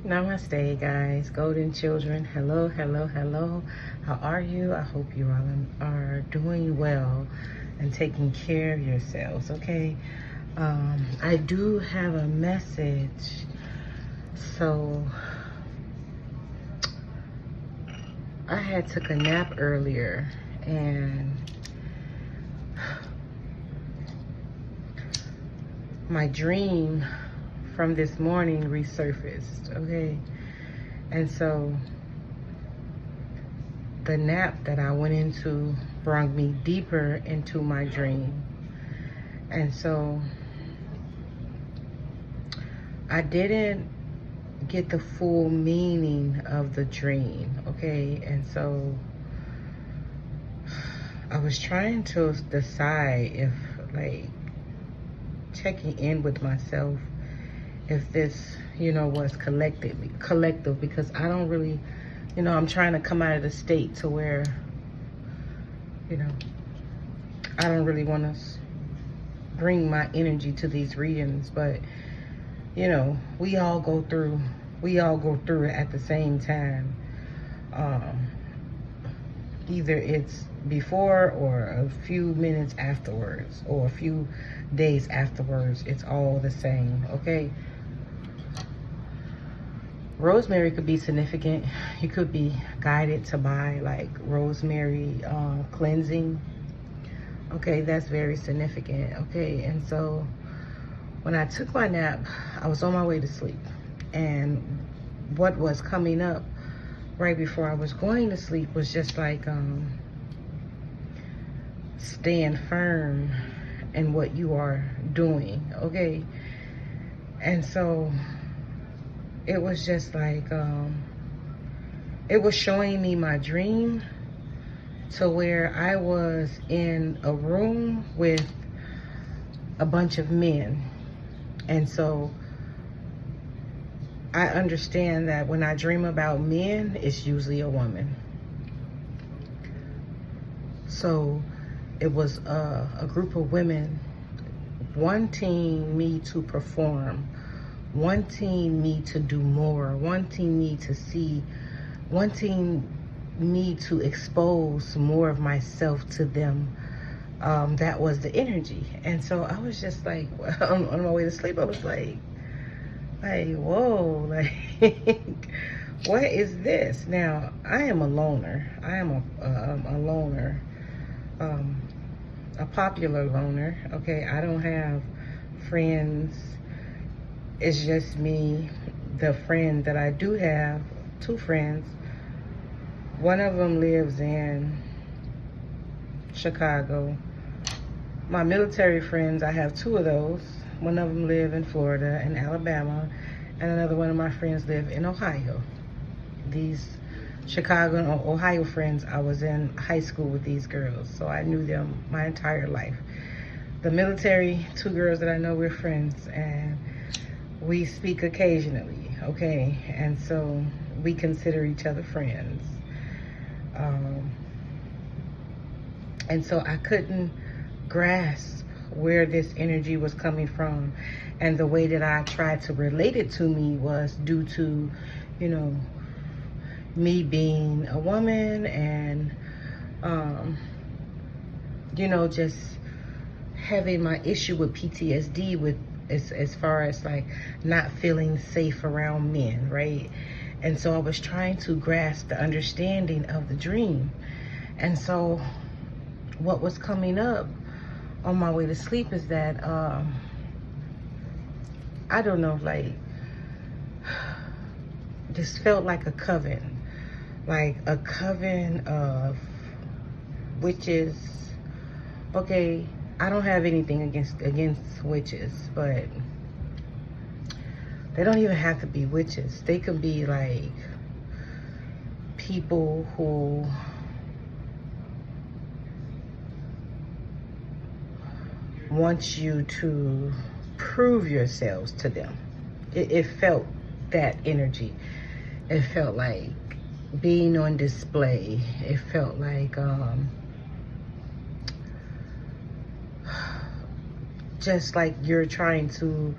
Namaste, guys, golden children. Hello, hello, hello. How are you? I hope you all are doing well and taking care of yourselves, okay? I do have a message. So I had took a nap earlier and my dream from this morning resurfaced, okay? And so the nap that I went into brought me deeper into my dream. And so I didn't get the full meaning of the dream, okay? And so I was trying to decide if, like, checking in with myself, if this, was collective, because I don't really, I'm trying to come out of the state to where, I don't really want to bring my energy to these readings, but, we all go through it at the same time. Either it's before or a few minutes afterwards or a few days afterwards, it's all the same, okay? Rosemary could be significant. You could be guided to buy like rosemary cleansing. Okay, that's very significant. Okay, and so when I took my nap, I was on my way to sleep. And what was coming up right before I was going to sleep was just like staying firm in what you are doing, okay? And so it was just like, it was showing me my dream to where I was in a room with a bunch of men. And so I understand that when I dream about men, it's usually a woman. So it was a group of women wanting me to perform, wanting me to do more, wanting me to see, wanting me to expose more of myself to them. That was the energy. And so I was just like, on my way to sleep, I was like, whoa, like, what is this? Now, I am a loner. I am a loner, a popular loner, okay? I don't have friends. It's just me. The friend that I do have, 2 friends, one of them lives in Chicago. My military friends, I have 2 of those. One of them live in Florida and Alabama, and another one of my friends live in Ohio. These Chicago and Ohio friends, I was in high school with these girls, so I knew them my entire life. The military, 2 girls that I know, we're friends, and we speak occasionally, okay? And so we consider each other friends. And so I couldn't grasp where this energy was coming from, and the way that I tried to relate it to me was due to, me being a woman and, just having my issue with PTSD with as far as like not feeling safe around men, right? And so I was trying to grasp the understanding of the dream. And so what was coming up on my way to sleep is that, I don't know, like, this felt like a coven of witches. Okay, I don't have anything against witches, but they don't even have to be witches. They could be like people who want you to prove yourselves to them. It felt that energy. It felt like being on display. It felt like just like you're trying to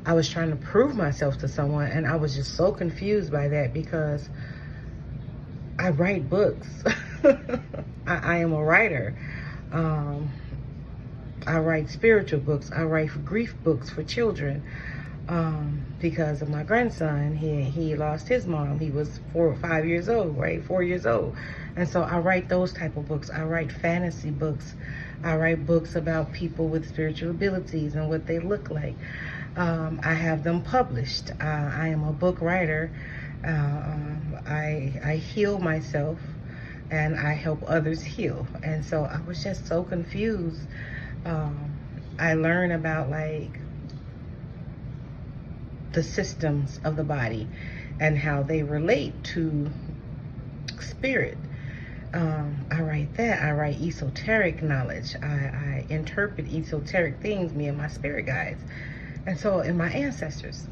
I was trying to prove myself to someone, and I was just so confused by that because I write books. I am a writer. I write spiritual books. I write grief books for children. Because of my grandson, he lost his mom. He was 4 or 5 years old, right? 4 years old. And so I write those type of books. I write fantasy books. I write books about people with spiritual abilities and what they look like. I have them published. I am a book writer. I heal myself and I help others heal. And so I was just so confused. I learned about like the systems of the body and how they relate to spirit. I write that. I write esoteric knowledge. I interpret esoteric things, me and my spirit guides. And so, and my ancestors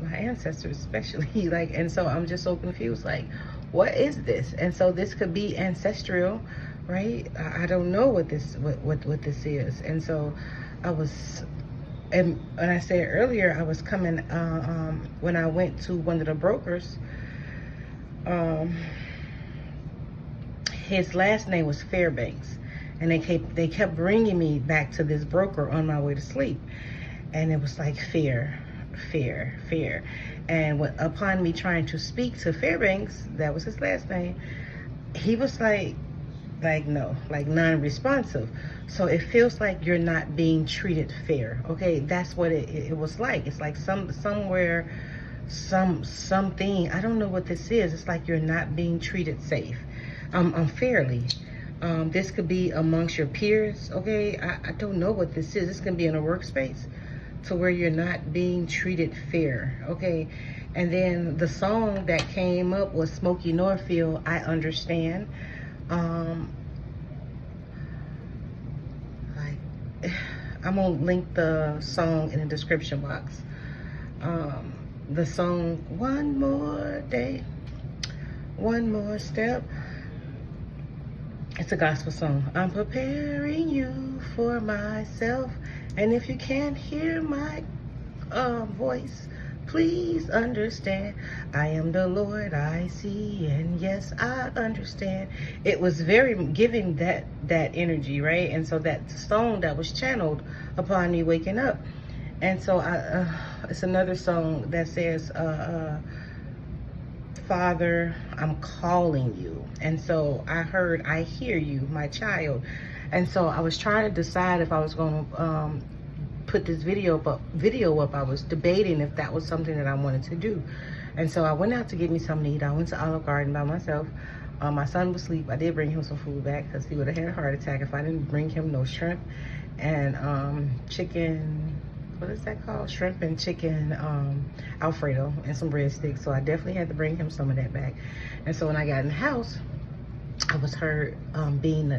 especially, like, and so I'm just so confused, like, what is this? And so this could be ancestral, right? I don't know what this this is. And so I was, and when I said earlier, I was coming, when I went to one of the brokers, his last name was Fairbanks, and they kept bringing me back to this broker on my way to sleep, and it was like fear. And upon me trying to speak to Fairbanks, that was his last name, he was like no, like non-responsive. So it feels like you're not being treated fair. Okay, that's what it was like. It's like somewhere, something, I don't know what this is. It's like you're not being treated safe, fairly. This could be amongst your peers. Okay, I don't know what this is. This can be in a workspace to where you're not being treated fair. Okay, and then the song that came up was Smokie Norful I Understand. I'm gonna link the song in the description box. The song One More Day, One More Step. It's a gospel song. I'm preparing you for myself, and if you can't hear my voice, please understand. I am the Lord I see, and yes, I understand. It was very giving that energy, right? And so that song that was channeled upon me waking up. And so it's another song that says, Father, I'm calling you. And so I heard, I hear you, my child. And so I was trying to decide if I was going to put this video up. I was debating if that was something that I wanted to do. And so I went out to get me something to eat. I went to Olive Garden by myself. My son was asleep. I did bring him some food back because he would have had a heart attack if I didn't bring him no shrimp and chicken, what is that called? Shrimp and chicken Alfredo and some breadsticks. So I definitely had to bring him some of that back. And so when I got in the house, I was heard being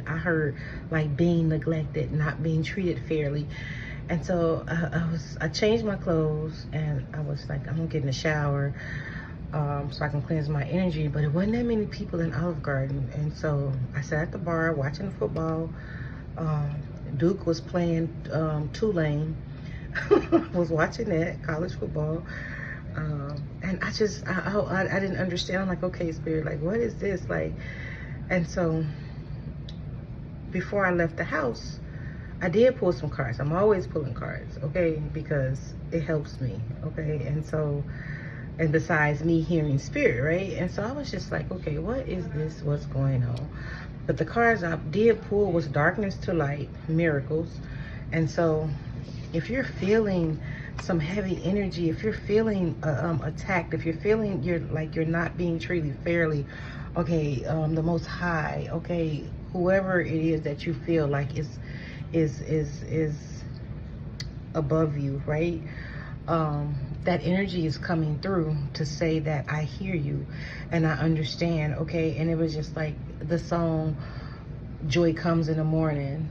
neglected, not being treated fairly. And so I changed my clothes and I was like, I'm gonna get in the shower so I can cleanse my energy. But it wasn't that many people in Olive Garden. And so I sat at the bar watching the football. Duke was playing Tulane. Was watching that college football. And I didn't understand. I'm like, okay, Spirit, like, what is this? Like, and so before I left the house, I did pull some cards. I'm always pulling cards, okay, because it helps me, okay? And so, and besides me hearing spirit, right? And so I was just like, okay, what is this? What's going on? But the cards I did pull was darkness to light, miracles. And so if you're feeling some heavy energy, if you're feeling attacked, if you're feeling you're not being treated fairly, okay, the Most High, okay, whoever it is that you feel like is above you, right? That energy is coming through to say that I hear you and I understand, okay? And it was just like the song, Joy Comes in the Morning.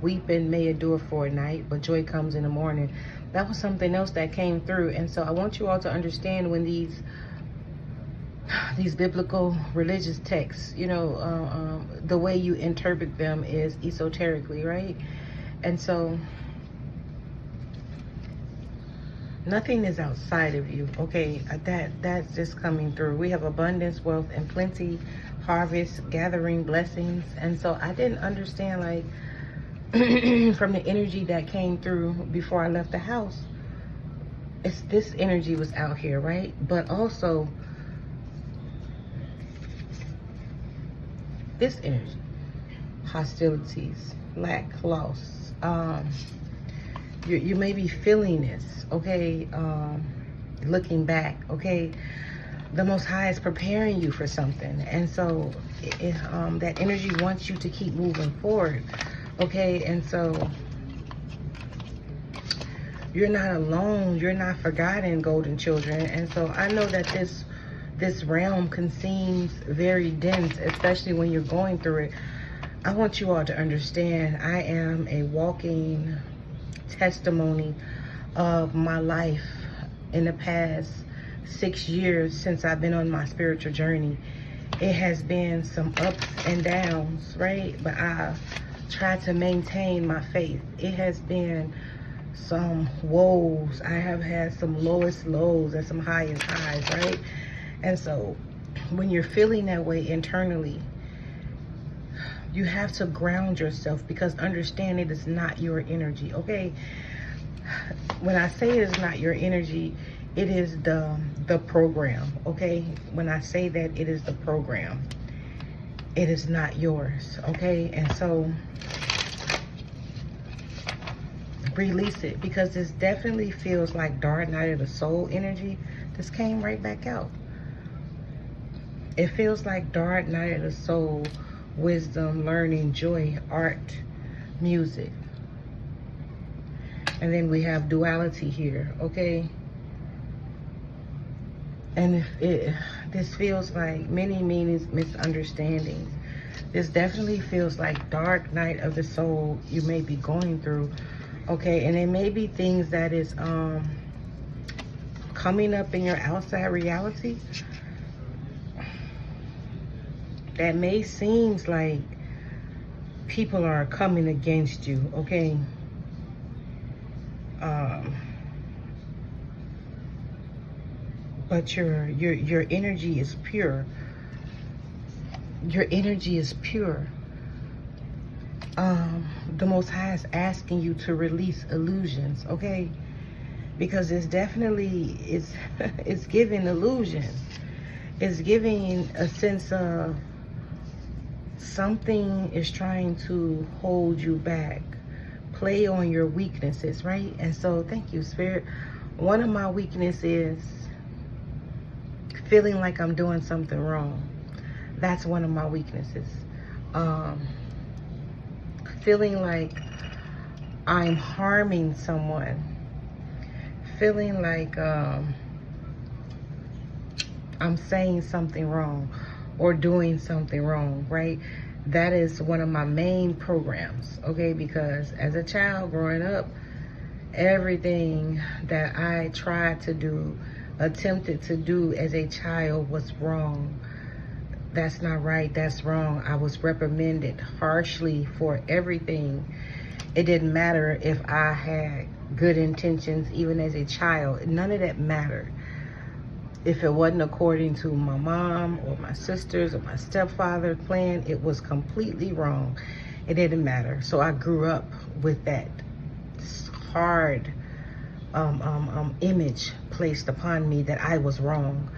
Weeping may endure for a night, but joy comes in the morning. That was something else that came through. And so I want you all to understand when these biblical religious texts, you know, the way you interpret them is esoterically, right? And so Nothing is outside of you, okay? That's just coming through. We have abundance, wealth, and plenty, harvest, gathering blessings. And so I didn't understand, like, from the energy that came through before I left the house, it's this energy was out here, right? But also this energy, hostilities, lack, loss. You may be feeling this, okay? Looking back, okay? The Most High is preparing you for something. And so that energy wants you to keep moving forward, okay? And so you're not alone. You're not forgotten, golden children. And so I know that this realm can seem very dense, especially when you're going through it. I want you all to understand, I am a walking testimony of my life in the past 6 years since I've been on my spiritual journey. It has been some ups and downs, right? But I try to maintain my faith. It has been some woes. I have had some lowest lows and some highest highs, right? And so when you're feeling that way internally, you have to ground yourself, because understand it is not your energy, okay? When I say it is not your energy, it is the program, okay? When I say that, it is the program. It is not yours, okay? And so release it, because this definitely feels like dark night of the soul energy. This came right back out. It feels like dark night of the soul, wisdom, learning, joy, art, music. And then we have duality here, okay? And this feels like many meanings, misunderstandings. This definitely feels like dark night of the soul you may be going through, okay? And it may be things that is coming up in your outside reality that may seems like people are coming against you, okay? But your energy is pure. Your energy is pure. The Most High is asking you to release illusions, okay? Because it's definitely, it's giving illusion. It's giving a sense of something is trying to hold you back, play on your weaknesses, right? And so thank you, Spirit. One of my weaknesses is feeling like I'm doing something wrong. That's one of my weaknesses. Feeling like I'm harming someone. Feeling like I'm saying something wrong or doing something wrong, right? That is one of my main programs, okay? Because as a child growing up, everything that I tried to do, attempted to do as a child was wrong. That's not right, that's wrong. I was reprimanded harshly for everything. It didn't matter if I had good intentions, even as a child. None of that mattered. If it wasn't according to my mom or my sisters or my stepfather's plan, it was completely wrong. It didn't matter. So I grew up with that hard image placed upon me that I was wrong.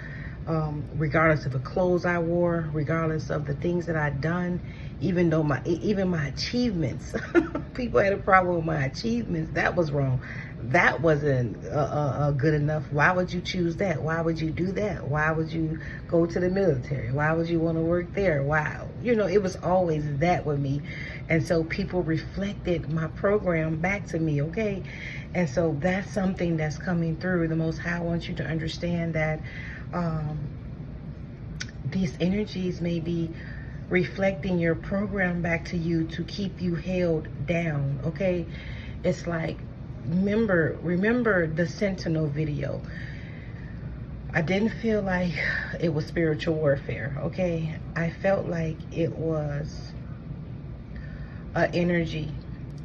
Regardless of the clothes I wore, regardless of the things that I'd done, even though my achievements, people had a problem with my achievements, that was wrong. That wasn't good enough. Why would you choose that? Why would you do that? Why would you go to the military? Why would you want to work there? Why? You know, it was always that with me. And so people reflected my program back to me, okay? And so that's something that's coming through. The Most High wants you to understand that these energies may be reflecting your program back to you to keep you held down, okay? It's like, remember the Sentinel video. I didn't feel like it was spiritual warfare, okay? I felt like it was an energy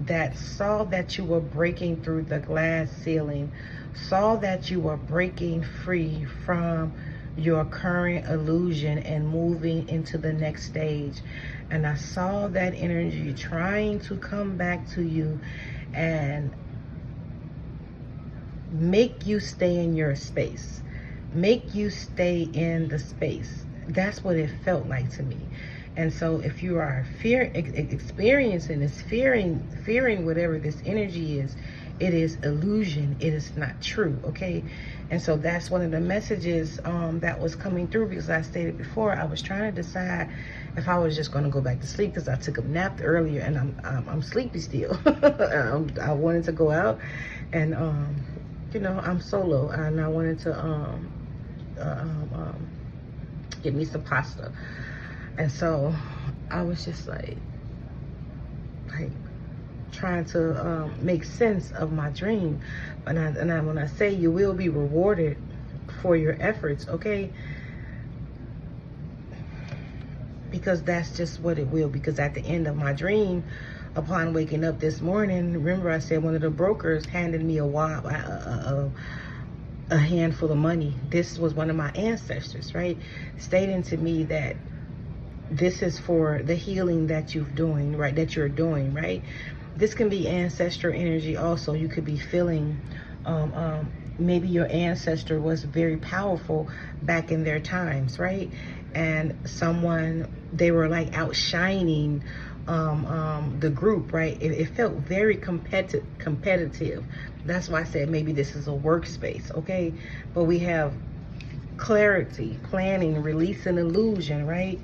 that saw that you were breaking through the glass ceiling, saw that you were breaking free from your current illusion and moving into the next stage. And I saw that energy trying to come back to you and make you stay in your space, make you stay in the space. That's what it felt like to me. And so if you are experiencing this, fearing whatever this energy is, it is illusion. It is not true, okay? And so that's one of the messages that was coming through, because I stated before, I was trying to decide if I was just going to go back to sleep, because I took a nap earlier and I'm sleepy still. I wanted to go out and, you know, I'm solo and I wanted to get me some pasta. And so I was just like trying to make sense of my dream. When I say you will be rewarded for your efforts, okay? Because that's just what it will. Because at the end of my dream, upon waking up this morning, remember I said one of the brokers handed me a handful of money. This was one of my ancestors, right? Stating to me that this is for the healing that you're doing, right? This can be ancestral energy also. You could be feeling maybe your ancestor was very powerful back in their times, right? And they were like outshining the group, right? It felt very competitive. That's why I said maybe this is a workspace, okay? But we have clarity, planning, releasing illusion, right?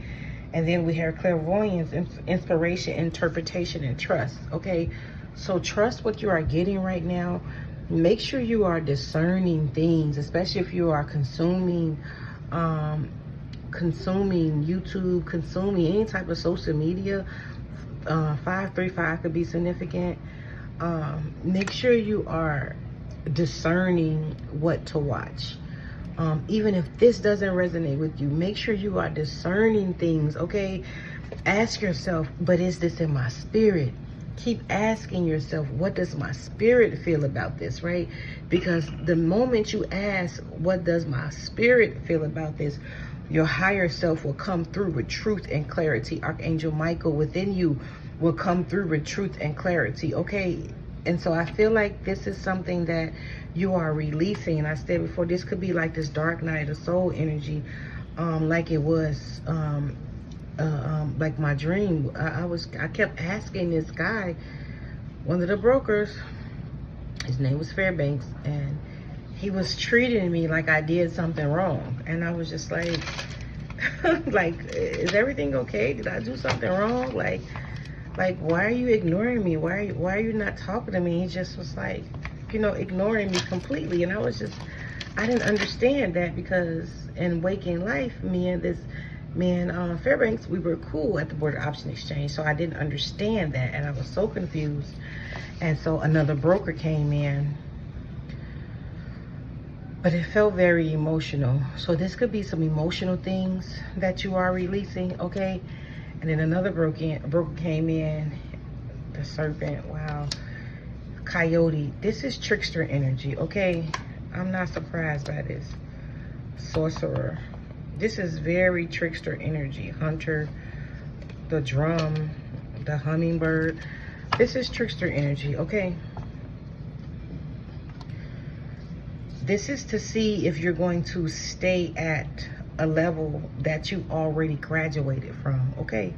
And then we have clairvoyance, inspiration, interpretation, and trust, okay? So trust what you are getting right now. Make sure you are discerning things, especially if you are consuming YouTube, consuming any type of social media. 535 could be significant. Make sure you are discerning what to watch. Even if this doesn't resonate with you, make sure you are discerning things, okay? Ask yourself, but is this in my spirit? Keep asking yourself, what does my spirit feel about this, right? Because the moment you ask, what does my spirit feel about this, your higher self will come through with truth and clarity. Archangel Michael within you will come through with truth and clarity, okay? And so I feel like this is something that you are releasing. And I said before, this could be like this dark night of soul energy, like it was like my dream. I kept asking this guy, one of the brokers, his name was Fairbanks, and he was treating me like I did something wrong. And I was just like, like, is everything okay? Did I do something wrong? Like, why are you ignoring me? Why are you not talking to me? He just was like, you know, ignoring me completely. And I didn't understand that, because in waking life, me and Fairbanks, we were cool at the border option exchange. So I didn't understand that, and I was so confused. And so another broker came in, but it felt very emotional. So this could be some emotional things that you are releasing, okay? And then another broker came in, the serpent, wow. Coyote, this is trickster energy, okay? I'm not surprised by this. Sorcerer, this is very trickster energy. Hunter, the drum, the hummingbird. This is trickster energy, okay? This is to see if you're going to stay at a level that you already graduated from, okay?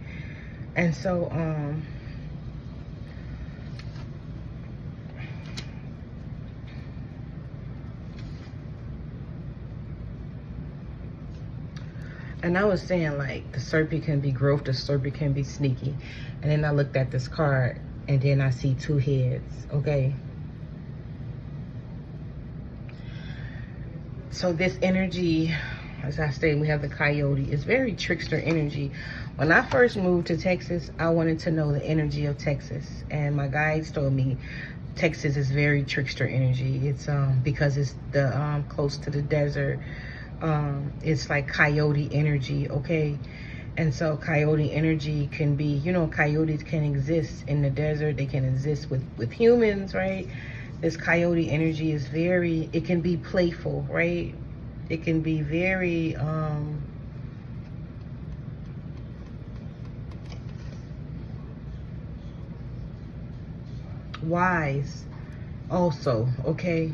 And so and I was saying, like, the serpent can be growth, the serpent can be sneaky. And then I looked at this card, and then I see two heads, okay? So this energy, as I stated, we have the coyote. It's very trickster energy. When I first moved to Texas, I wanted to know the energy of Texas. And my guides told me Texas is very trickster energy. It's because it's the close to the desert. It's like coyote energy, okay? And so coyote energy can be, you know, coyotes can exist in the desert. They can exist with humans, right? This coyote energy is very, it can be playful, right? It can be very, wise also, okay?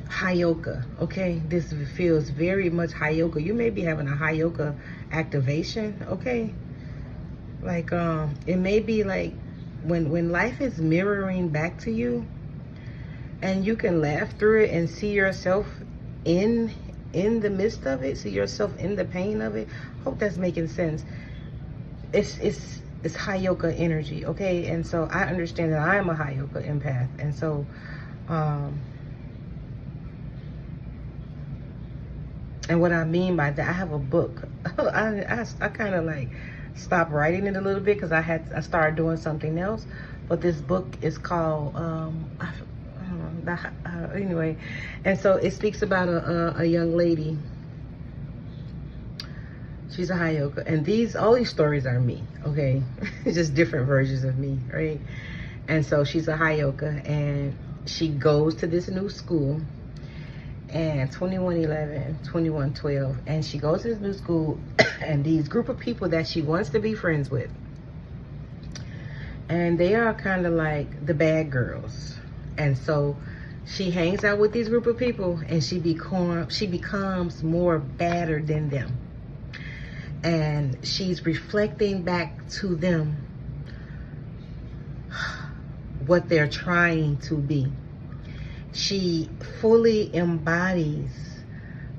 Heyoka, okay? This feels very much Heyoka. You may be having a Heyoka activation, okay? Like, it may be like when life is mirroring back to you and you can laugh through it and see yourself in the midst of it, see yourself in the pain of it. Hope that's making sense. It's Heyoka energy, okay? And so I understand that I am a Heyoka empath. And so, and what I mean by that, I have a book. I kind of like stopped writing it a little bit because I started doing something else. But this book is called, anyway. And so it speaks about a young lady. She's a Heyoka, and all these stories are me, okay? Just different versions of me, right? And so she's a Heyoka, and she goes to this new school, and 2111, 2112, and she goes to this new school, and these group of people that she wants to be friends with, and they are kind of like the bad girls. And so she hangs out with these group of people, and she becomes more badder than them. And she's reflecting back to them what they're trying to be. She fully embodies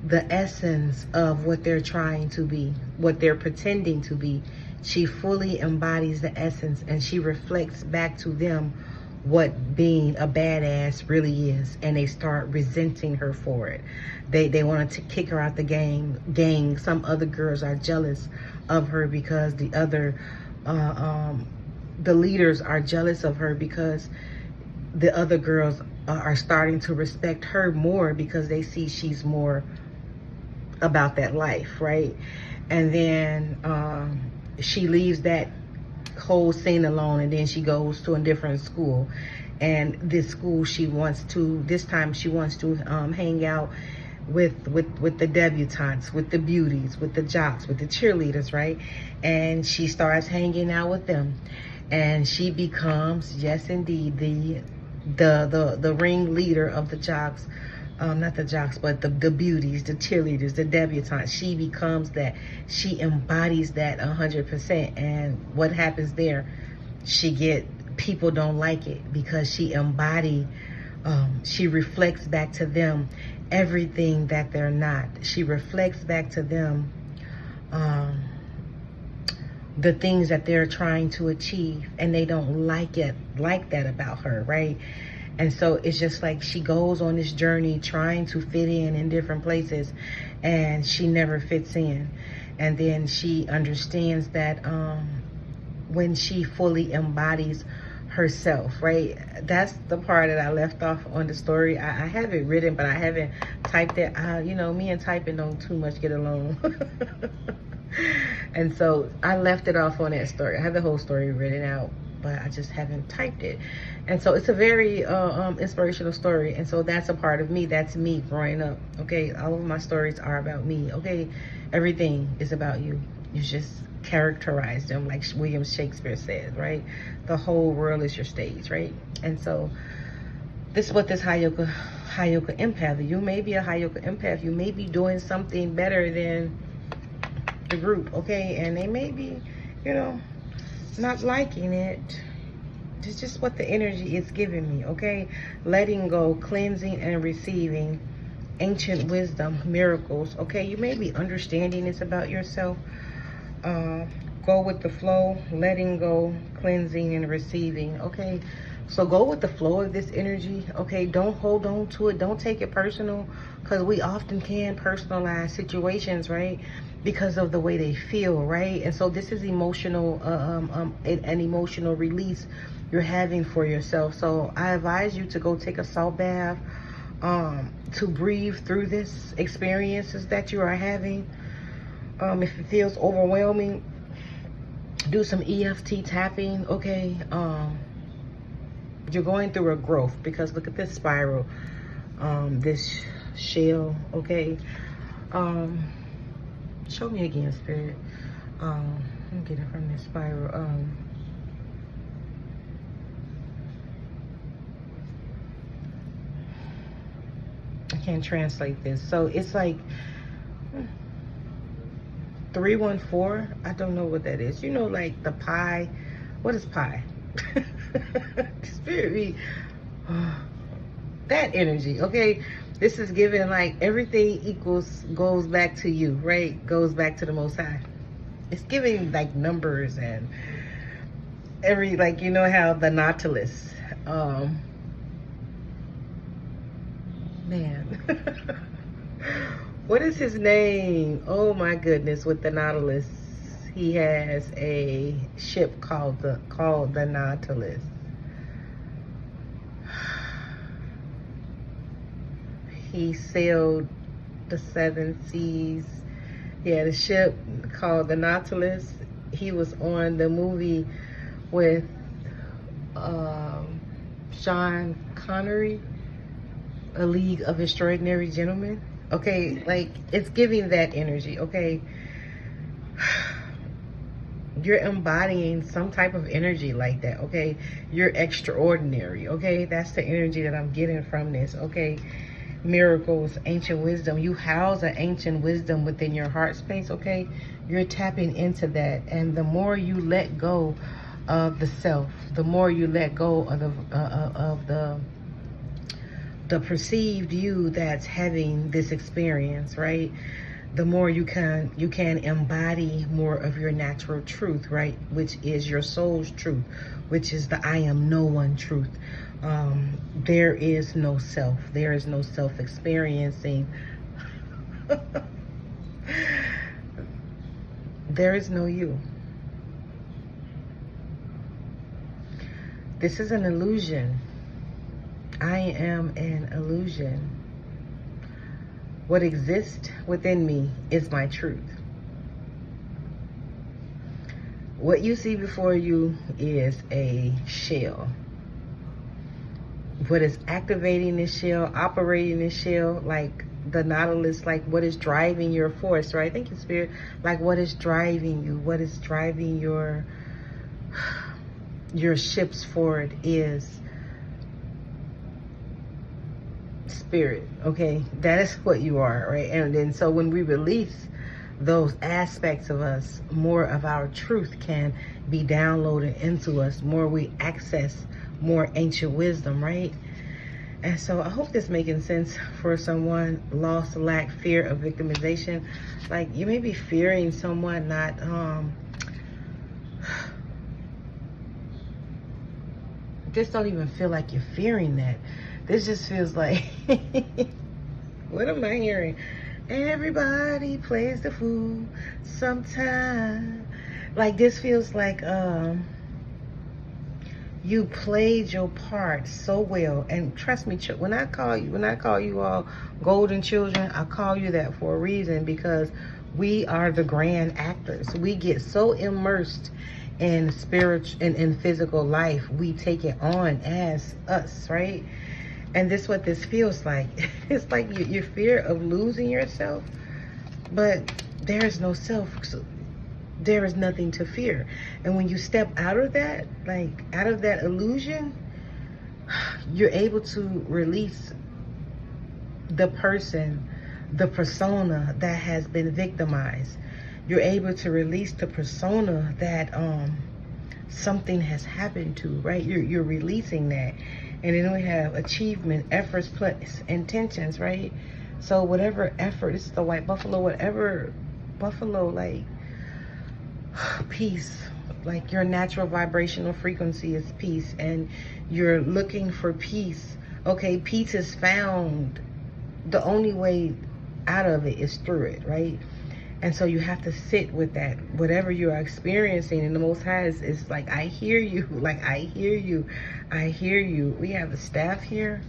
the essence of what they're trying to be, what they're pretending to be. She fully embodies the essence, and she reflects back to them what being a badass really is, and they start resenting her for it. They wanted to kick her out the gang. Some other girls are jealous of her because the leaders are jealous of her because the other girls are starting to respect her more because they see she's more about that life, right? And then she leaves that whole scene alone, and then she goes to a different school. And this school this time she wants to hang out with the debutantes, with the beauties, with the jocks, with the cheerleaders, right? And she starts hanging out with them, and she becomes, yes indeed, the ring leader of the jocks. Not the jocks, but the beauties, the cheerleaders, the debutantes. She becomes that. She embodies that 100%. And what happens there? People don't like it because she reflects back to them everything that they're not. She reflects back to them the things that they're trying to achieve, and they don't like that about her, right? And so it's just like she goes on this journey trying to fit in different places, and she never fits in. And then she understands that when she fully embodies herself, right? That's the part that I left off on the story. I have it written, but I haven't typed it. You know, me and typing don't too much get along. And so I left it off on that story. I have the whole story written out, but I just haven't typed it. And so it's a very inspirational story. And so that's a part of me. That's me growing up. Okay, all of my stories are about me. Okay, everything is about you. You just characterize them like William Shakespeare said, right? The whole world is your stage, right? And so this is what this Heyoka empath. You may be a Heyoka empath. You may be doing something better than the group, okay? And they may be, you know, not liking it. It's just what the energy is giving me, okay? Letting go, cleansing, and receiving ancient wisdom, miracles, okay? You may be understanding this about yourself. Go with the flow, letting go, cleansing, and receiving, okay? So go with the flow of this energy, okay? Don't hold on to it. Don't take it personal, because we often can personalize situations, right? Because of the way they feel, right? And so this is emotional, an emotional release you're having for yourself. So I advise you to go take a salt bath, to breathe through this experiences that you are having. If it feels overwhelming, do some EFT tapping, okay? You're going through a growth, because look at this spiral, this shell, okay? Show me again, Spirit. I'm getting from this spiral. I can't translate this. So it's like 314. I don't know what that is. You know, like the pi. What is pi? Spirit be that energy, okay? This is giving like everything goes back to you, right? Goes back to the Most High. It's giving like numbers and like, you know how the Nautilus, man. What is his name? Oh my goodness, with the Nautilus. He has a ship called the Nautilus. He sailed the 7 seas. He had a ship called the Nautilus. He was on the movie with Sean Connery, A League of Extraordinary Gentlemen. Okay, like it's giving that energy, okay? You're embodying some type of energy like that, okay? You're extraordinary, okay? That's the energy that I'm getting from this, okay? Miracles, ancient wisdom. You house an ancient wisdom within your heart space, okay? You're tapping into that. And the more you let go of the self, the more you let go of the perceived you that's having this experience, right? The more you can embody more of your natural truth, right? Which is your soul's truth, which is the I am no one truth. There is no self. There is no self-experiencing. There is no you. This is an illusion. I am an illusion. What exists within me is my truth. What you see before you is a shell. What is activating this shell, operating this shell, like the Nautilus, like what is driving your force, right? Thank you, Spirit. Like what is driving you, what is driving your ships forward is spirit, okay? That is what you are, right? And then so when we release those aspects of us, more of our truth can be downloaded into us, more we access more ancient wisdom, right? And so I hope this making sense for someone. Loss, lack, fear of victimization. Like you may be fearing someone not this don't even feel like you're fearing that. This just feels like what am I hearing? Everybody plays the fool sometime. Like this feels like you played your part so well. And trust me, when I call you all golden children, I call you that for a reason, because we are the grand actors. We get so immersed in spiritual and in physical life, we take it on as us, right? And this is what this feels like. It's like your fear of losing yourself, but there is no self. So there is nothing to fear. And when you step out of that, like out of that illusion, you're able to release the person, the persona that has been victimized. You're able to release the persona that something has happened to, right? You're releasing that. And then we have achievement, efforts plus intentions, right? So whatever effort, this is the white buffalo, whatever buffalo, like peace, like your natural vibrational frequency is peace, and you're looking for peace. Okay, peace is found. The only way out of it is through it, right? And so you have to sit with that, whatever you are experiencing. And the Most High is like, I hear you. Like, I hear you. I hear you. We have the staff here.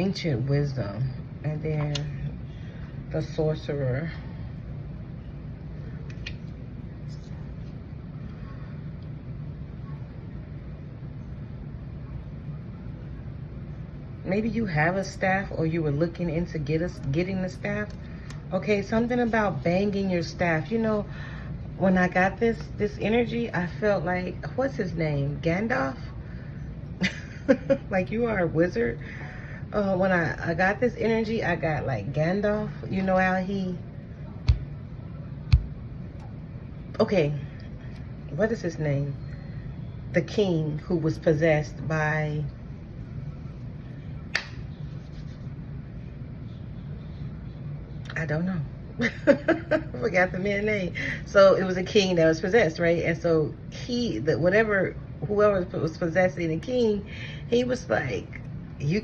ancient wisdom. And then the sorcerer. Maybe you have a staff, or you were looking into getting the staff. Okay, something about banging your staff. You know, when I got this energy, I felt like, what's his name? Gandalf? Like, you are a wizard. When I got this energy, I got like Gandalf. You know how he... Okay, what is his name? The king who was possessed by... I don't know. I forgot the man's name. So it was a king that was possessed, right? And so whoever was possessing the king, he was like, you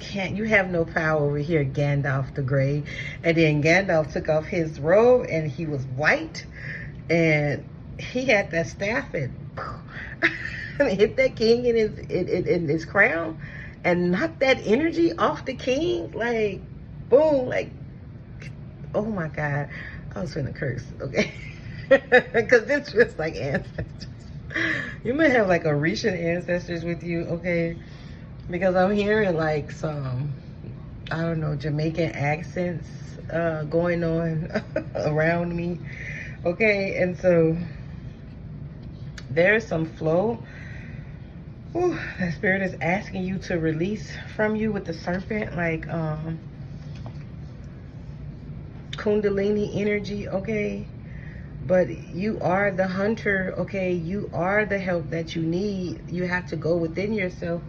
have no power over here, Gandalf the Grey. And then Gandalf took off his robe, and he was white, and he had that staff, and hit that king in his crown, and knocked that energy off the king, like boom, like, oh my God, I was finna curse, okay? Because this feels like ancestors. You may have like Orishan ancestors with you, okay? Because I'm hearing like some, I don't know, Jamaican accents going on around me, okay? And so there's some flow. Ooh, that spirit is asking you to release from you with the serpent, like Kundalini energy, okay? But you are the hunter, okay? You are the help that you need. You have to go within yourself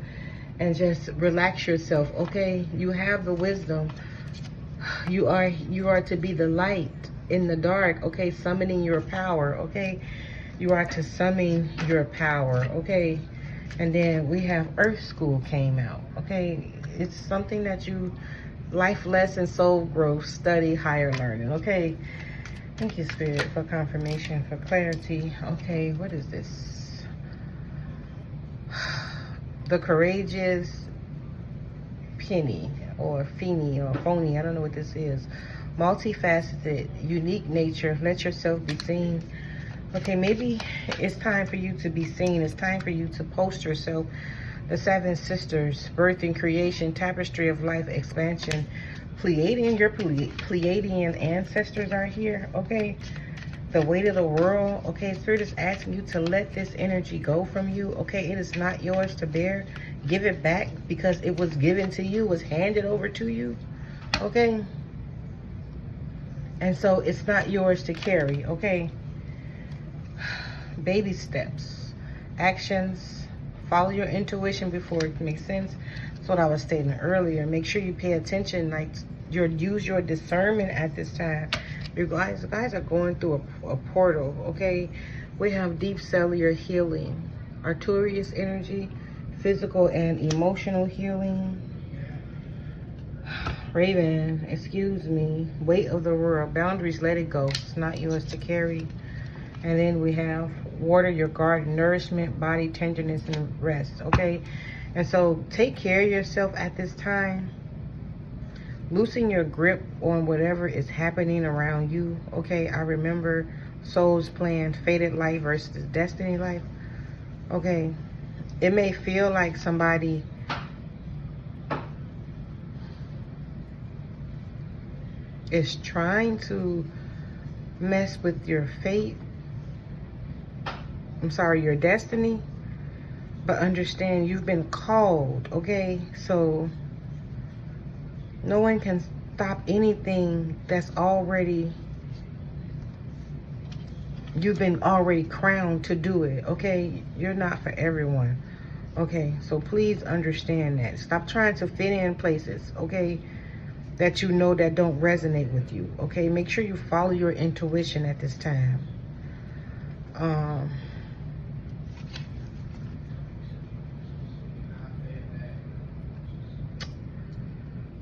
and just relax yourself, okay? You have the wisdom. You are to be the light in the dark, okay? Summoning your power, okay? You are to summon your power, okay? And then we have Earth School came out, okay? It's something that you, life lesson, soul growth, study, higher learning, okay? Thank you, Spirit, for confirmation, for clarity. Okay, what is this? The courageous penny, or feeny, or phony, I don't know what this is. Multifaceted, unique nature, let yourself be seen. Okay, maybe it's time for you to be seen. It's time for you to post yourself. The Seven Sisters, birth and creation, tapestry of life, expansion. Pleiadian, your Pleiadian ancestors are here, okay? The weight of the world, okay? Spirit is asking you to let this energy go from you, okay? It is not yours to bear. Give it back, because it was given to you, was handed over to you, okay? And so it's not yours to carry, okay? Baby steps, actions, follow your intuition before it makes sense. That's what I was stating earlier. Make sure you pay attention, like use your discernment at this time. You guys are going through a portal, okay? We have deep cellular healing, Arcturus energy, physical and emotional healing. Raven, excuse me, weight of the world, boundaries, let it go. It's not yours to carry. And then we have water your garden, nourishment, body, tenderness, and rest, okay? And so take care of yourself at this time. Loosen your grip on whatever is happening around you, okay? I remember Soul's Plan, fated life versus destiny life, okay? It may feel like somebody is trying to mess with your fate. I'm sorry, your destiny. But understand, you've been called, okay? So no one can stop anything that's already, you've been already crowned to do it, okay? You're not for everyone, okay? So please understand that. Stop trying to fit in places, okay, that you know that don't resonate with you, okay? Make sure you follow your intuition at this time.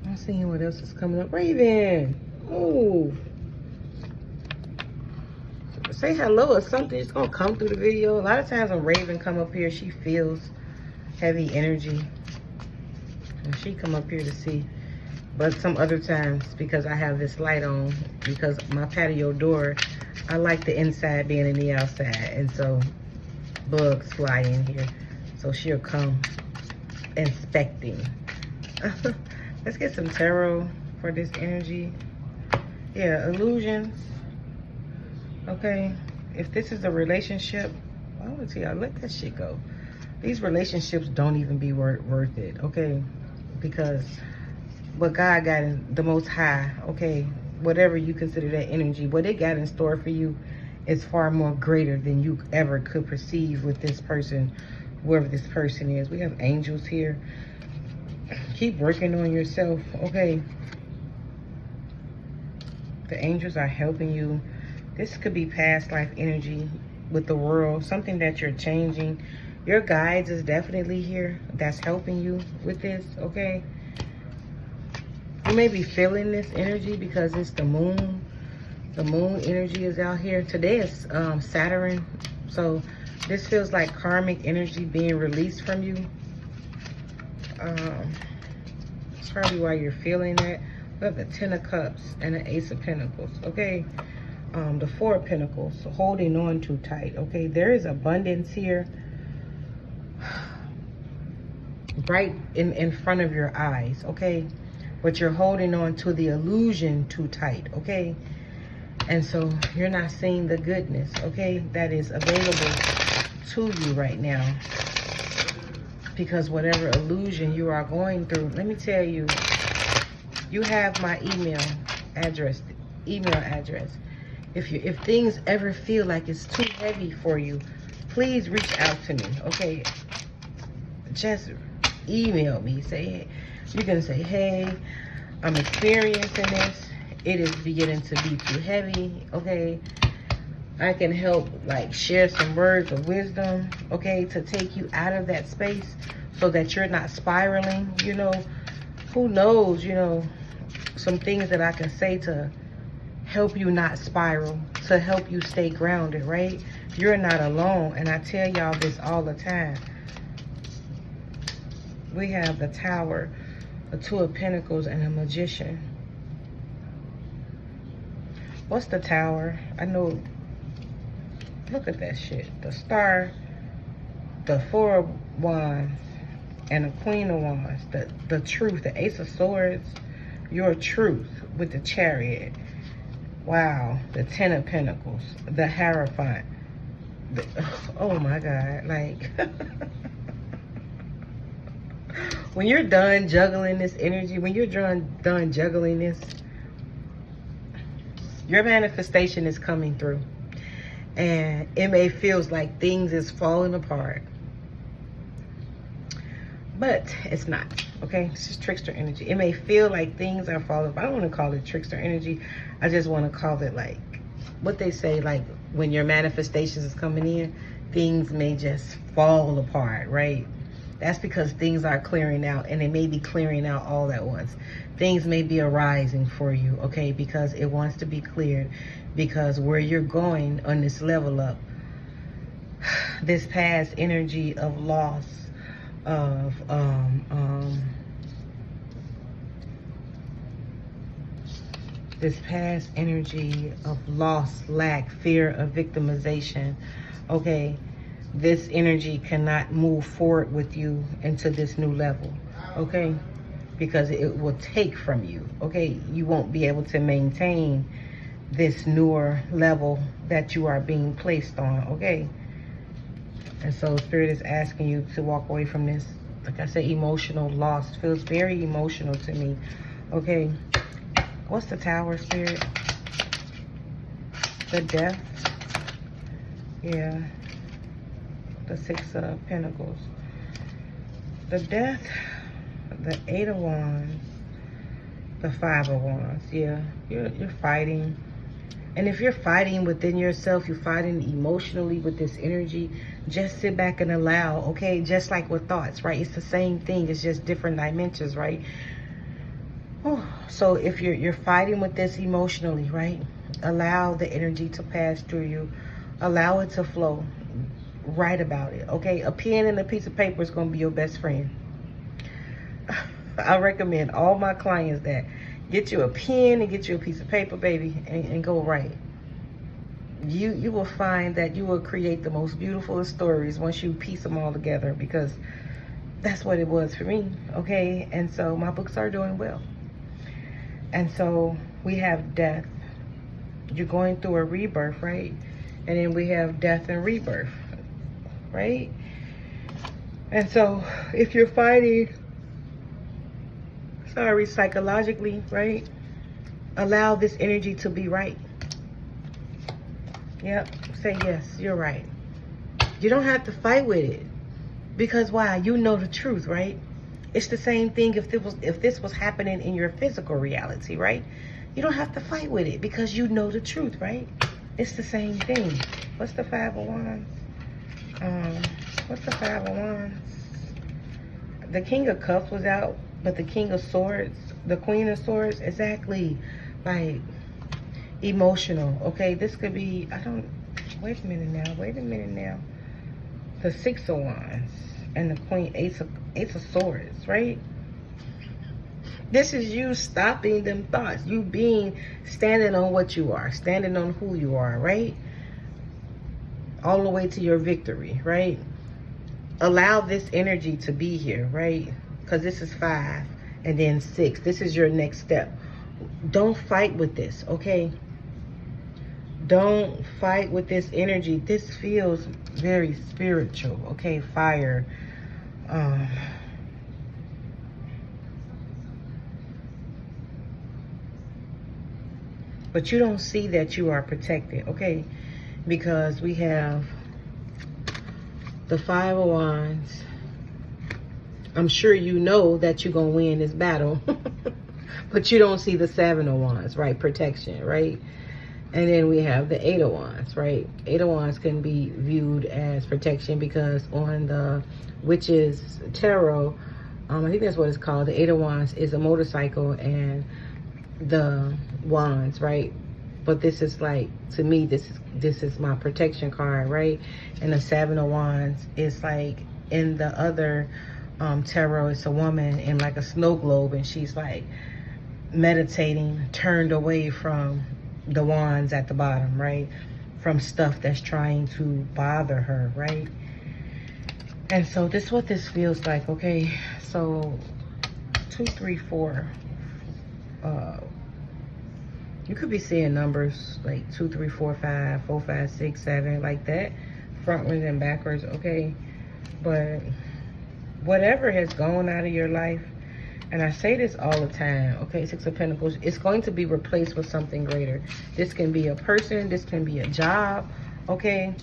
I'm seeing what else is coming up. Raven, move. Say hello or something. It's gonna come through the video. A lot of times when Raven come up here, she feels heavy energy. And she come up here to see But some other times, because I have this light on, because my patio door, I like the inside being in the outside. And so bugs fly in here. So she'll come inspecting. Let's get some tarot for this energy. Yeah, illusions. Okay, if this is a relationship, I want to tell y'all, let that shit go. These relationships don't even be worth it, okay? Because what God got in the Most High, okay, whatever you consider that energy, what it got in store for you is far more greater than you ever could perceive with this person, whoever this person is. We have angels here. Keep working on yourself, okay? The angels are helping you. This could be past life energy with the world, something that you're changing. Your guides is definitely here that's helping you with this, okay? You may be feeling this energy because it's the moon. The moon energy is out here. Today is Saturn. So this feels like karmic energy being released from you. That's probably why you're feeling that. We have the 10 of Cups and the Ace of Pentacles, okay? The 4 of Pentacles, so holding on too tight, okay? There is abundance here right in front of your eyes, okay? But you're holding on to the illusion too tight, okay? And so you're not seeing the goodness, okay, that is available to you right now. Because whatever illusion you are going through, let me tell you, you have my email address. If things ever feel like it's too heavy for you, please reach out to me, okay? Just email me. You can say, hey, I'm experiencing this. It is beginning to be too heavy, okay? I can help, like, share some words of wisdom, okay, to take you out of that space so that you're not spiraling, you know. Who knows, you know, some things that I can say to help you not spiral, to help you stay grounded, right? You're not alone, and I tell y'all this all the time. We have the Tower, the 2 of Pentacles, and a Magician. What's the Tower? I know, look at that shit. The Star, the 4 of Wands, and the Queen of Wands. The Truth, the Ace of Swords, your truth with the Chariot. Wow, the 10 of Pentacles, the Hierophant. Oh my God, like... When you're done juggling this energy, when you're done juggling this, your manifestation is coming through. And it may feel like things is falling apart. But it's not, okay? It's just trickster energy. It may feel like things are falling apart. I don't want to call it trickster energy. I just want to call it like, what they say, like when your manifestations is coming in, things may just fall apart, right? That's because things are clearing out, and they may be clearing out all at once. Things may be arising for you, okay? Because it wants to be cleared. Because where you're going on this level up, this past energy of loss, of this past energy of loss, lack, fear of victimization, okay? This energy cannot move forward with you into this new level, okay? Because it will take from you, okay? You won't be able to maintain this newer level that you are being placed on, okay? And so Spirit is asking you to walk away from this, like I said, emotional loss. Feels very emotional to me, okay? What's the Tower, Spirit? The Death. Yeah. The 6 of Pentacles. The Death, the 8 of Wands, the 5 of Wands. Yeah, you're fighting. And if you're fighting within yourself, you're fighting emotionally with this energy, just sit back and allow, okay? Just like with thoughts, right? It's the same thing. It's just different dimensions, right? Oh, so if you're fighting with this emotionally, right? Allow the energy to pass through you. Allow it to flow. Write about it, okay? A pen and a piece of paper is going to be your best friend. I recommend all my clients that get you a pen and get you a piece of paper, baby, and go write. You will find that you will create the most beautiful of stories once you piece them all together, because that's what it was for me, okay? And so my books are doing well. And so we have death. You're going through a rebirth, right? And then we have death and rebirth, right? And so if you're fighting, psychologically, right? Allow this energy to be right. Yep, say yes, you're right. You don't have to fight with it. Because why? You know the truth, right? It's the same thing if this was happening in your physical reality, right? You don't have to fight with it because you know the truth, right? It's the same thing. What's the Five of Wands? What's the Five of Wands? The King of Cups was out, but the King of Swords, the Queen of Swords, exactly, like emotional. Okay, this could be, wait a minute now. The Six of Wands and the Queen, Ace of Swords, right? This is you stopping them thoughts. You standing on what you are, standing on who you are, right? All the way to your victory, right? Allow this energy to be here, right? Because this is 5 and then 6. This is your next step. Don't fight with this, okay? Don't fight with this energy. This feels very spiritual, okay? Fire. But you don't see that you are protected, okay? Because we have the Five of Wands. I'm sure you know that you're going to win this battle. But you don't see the Seven of Wands, right? Protection, right? And then we have the Eight of Wands, right? Eight of Wands can be viewed as protection because on the Witch's Tarot, I think that's what it's called. The Eight of Wands is a motorcycle and the wands, right? But this is like, to me, this is my protection card, right? And the Seven of Wands is like, in the other tarot, it's a woman in like a snow globe, and she's like meditating, turned away from the wands at the bottom, right? From stuff that's trying to bother her, right? And so this is what this feels like, okay? So 2, 3, 4. You could be seeing numbers like 2, 3, 4, 5, 4, 5, 6, 7, like that, frontwards and backwards, okay? But whatever has gone out of your life, and I say this all the time, okay, Six of Pentacles, it's going to be replaced with something greater. This can be a person, this can be a job, okay?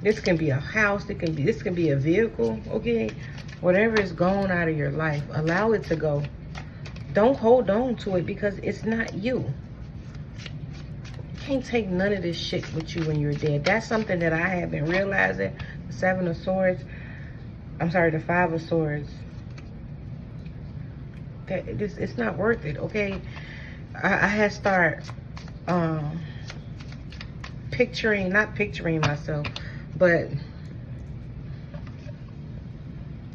This can be a house, this can be a vehicle, okay? Whatever is gone out of your life, allow it to go. Don't hold on to it because it's not you. You can't take none of this shit with you when you're dead. That's something that I have been realizing. The Seven of Swords, I'm sorry, the Five of Swords. It's not worth it, okay? I had to start not picturing myself, but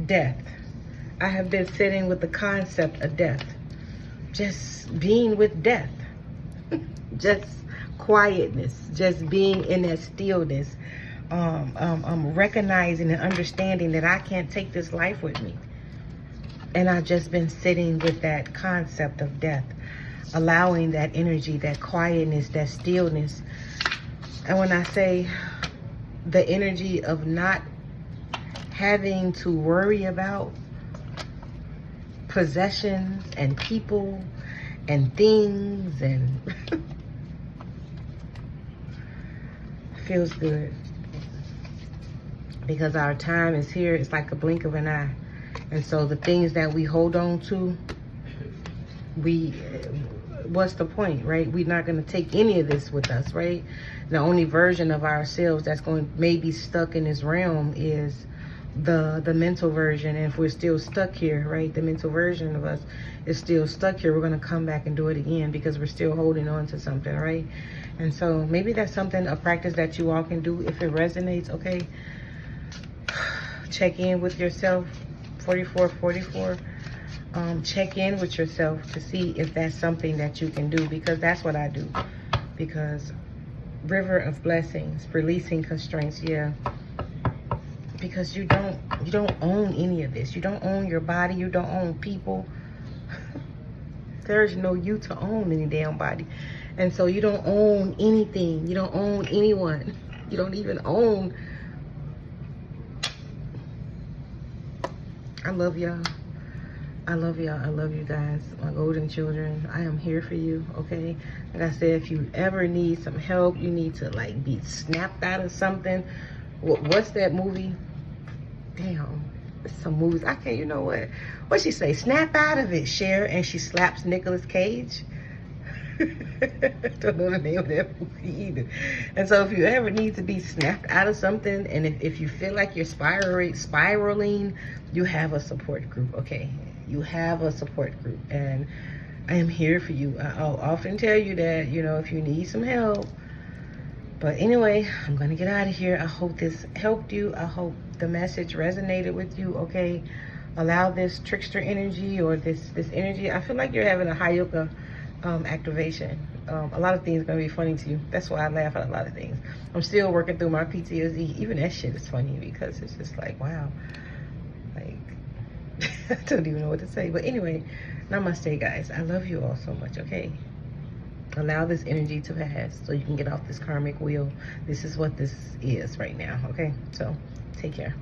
death. I have been sitting with the concept of death. Just being with death. Just quietness. Just being in that stillness. Recognizing and understanding that I can't take this life with me. And I've just been sitting with that concept of death. Allowing that energy, that quietness, that stillness. And when I say the energy of not having to worry about possessions and people and things, and feels good. Because our time is here, it's like a blink of an eye. And so the things that we hold on to, what's the point, right? We're not going to take any of this with us, right? The only version of ourselves that's going to maybe stuck in this realm is the mental version. And if we're still stuck here, right, the mental version of us is still stuck here, we're going to come back and do it again because we're still holding on to something, right? And so maybe that's something, a practice that you all can do if it resonates, okay? Check in with yourself. 4444. check in with yourself to see if that's something that you can do, because that's what I do. Because river of blessings, releasing constraints, yeah. Because you don't own any of this. You don't own your body. You don't own people. There's no you to own any damn body. And so you don't own anything. You don't own anyone. You don't even own. I love y'all. I love y'all. I love you guys, my golden children. I am here for you, okay? Like I said, if you ever need some help, you need to like be snapped out of something. What's that movie? Damn, some movies. I can't, you know what? What she say? Snap out of it, Cher, and she slaps Nicolas Cage. Don't know the name of that movie either. And so if you ever need to be snapped out of something, and if you feel like you're spiraling, you have a support group, okay? You have a support group, and I am here for you. I'll often tell you that, you know, if you need some help. But anyway, I'm gonna get out of here. I hope this helped you. I hope the message resonated with you, okay? Allow this trickster energy, or this energy. I feel like you're having a Heyoka activation. A lot of things are gonna be funny to you. That's why I laugh at a lot of things. I'm still working through my PTSD. Even that shit is funny, because it's just like, wow. Like, I don't even know what to say. But anyway, namaste, guys. I love you all so much, okay? Allow this energy to pass so you can get off this karmic wheel. This is what this is right now, okay? So, take care.